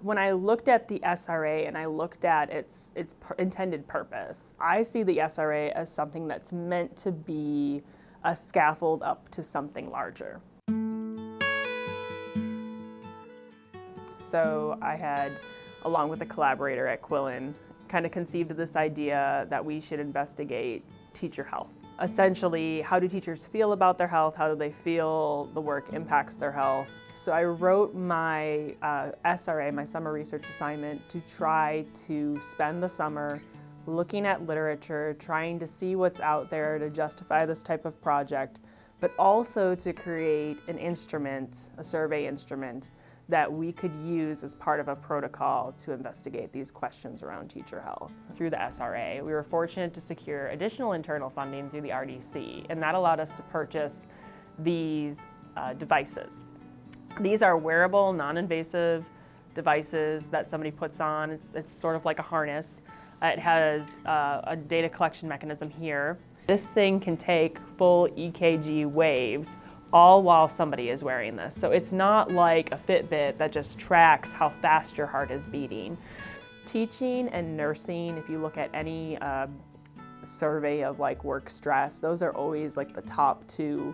When I looked at the SRA and I looked at its intended purpose, I see the SRA as something that's meant to be a scaffold up to something larger. So I had, along with a collaborator at Quillen, kind of conceived of this idea that we should investigate teacher health. Essentially, how do teachers feel about their health? How do they feel the work impacts their health? So I wrote my SRA, my summer research assignment, to try to spend the summer looking at literature, trying to see what's out there to justify this type of project, but also to create an instrument, a survey instrument, that we could use as part of a protocol to investigate these questions around teacher health. Through the SRA, we were fortunate to secure additional internal funding through the RDC, and that allowed us to purchase these devices. These are wearable, non-invasive devices that somebody puts on. It's sort of like a harness. It has a data collection mechanism here. This thing can take full EKG waves all while somebody is wearing this. So it's not like a Fitbit that just tracks how fast your heart is beating. Teaching and nursing, if you look at any survey of like work stress, those are always like the top two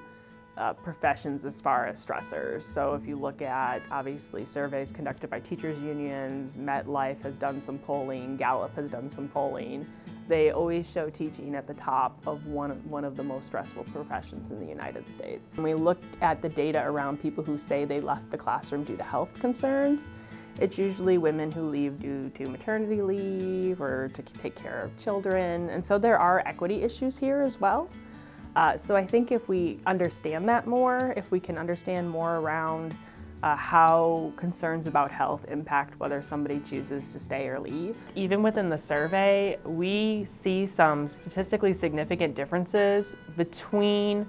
professions as far as stressors. So if you look at, obviously, surveys conducted by teachers unions, MetLife has done some polling, Gallup has done some polling, they always show teaching at the top of one of the most stressful professions in the United States. When we look at the data around people who say they left the classroom due to health concerns, it's usually women who leave due to maternity leave or to take care of children. And so there are equity issues here as well. So I think if we understand that more, if we can understand more around how concerns about health impact whether somebody chooses to stay or leave. Even within the survey, we see some statistically significant differences between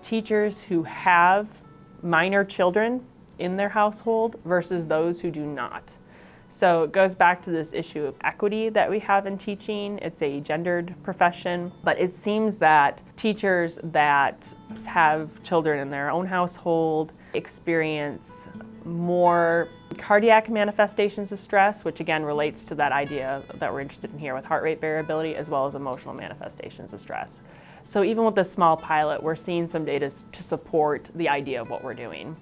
teachers who have minor children in their household versus those who do not. So it goes back to this issue of equity that we have in teaching. It's a gendered profession, but it seems that teachers that have children in their own household experience more cardiac manifestations of stress, which again relates to that idea that we're interested in here with heart rate variability, as well as emotional manifestations of stress. So even with this small pilot, we're seeing some data to support the idea of what we're doing.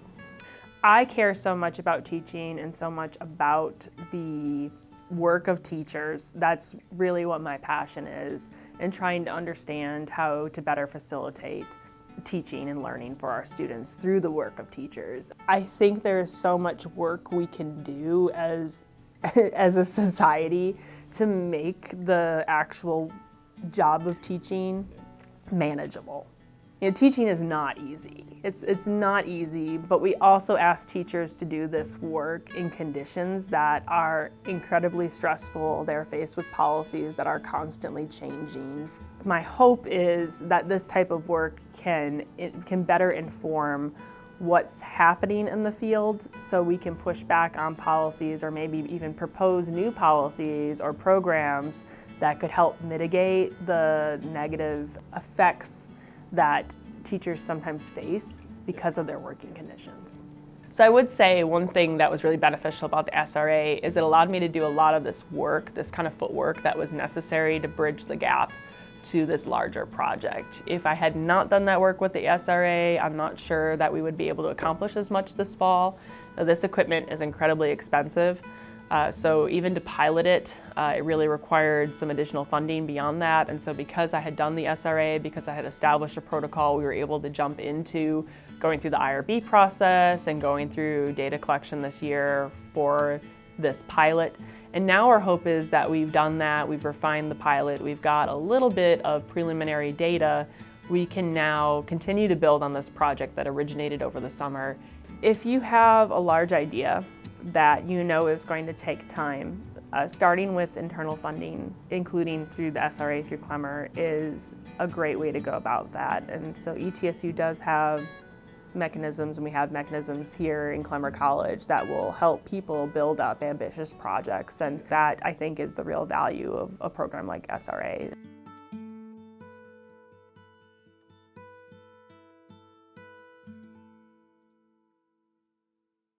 I care so much about teaching and so much about the work of teachers. That's really what my passion is, and trying to understand how to better facilitate teaching and learning for our students through the work of teachers. I think there's so much work we can do as a society to make the actual job of teaching manageable. You know, teaching is not easy. It's not easy, but we also ask teachers to do this work in conditions that are incredibly stressful. They're faced with policies that are constantly changing. My hope is that this type of work can better inform what's happening in the field, so we can push back on policies or maybe even propose new policies or programs that could help mitigate the negative effects that teachers sometimes face because of their working conditions. So I would say one thing that was really beneficial about the SRA is it allowed me to do a lot of this work, this kind of footwork that was necessary to bridge the gap to this larger project. If I had not done that work with the SRA, I'm not sure that we would be able to accomplish as much this fall. This equipment is incredibly expensive. So even to pilot it, it really required some additional funding beyond that. And so because I had done the SRA, because I had established a protocol, we were able to jump into going through the IRB process and going through data collection this year for this pilot. And now our hope is that we've done that, we've refined the pilot, we've got a little bit of preliminary data. We can now continue to build on this project that originated over the summer. If you have a large idea that you know is going to take time, starting with internal funding, including through the SRA, through Clemmer, is a great way to go about that. And so ETSU does have mechanisms, and we have mechanisms here in Clemmer College that will help people build up ambitious projects. And that, I think, is the real value of a program like SRA.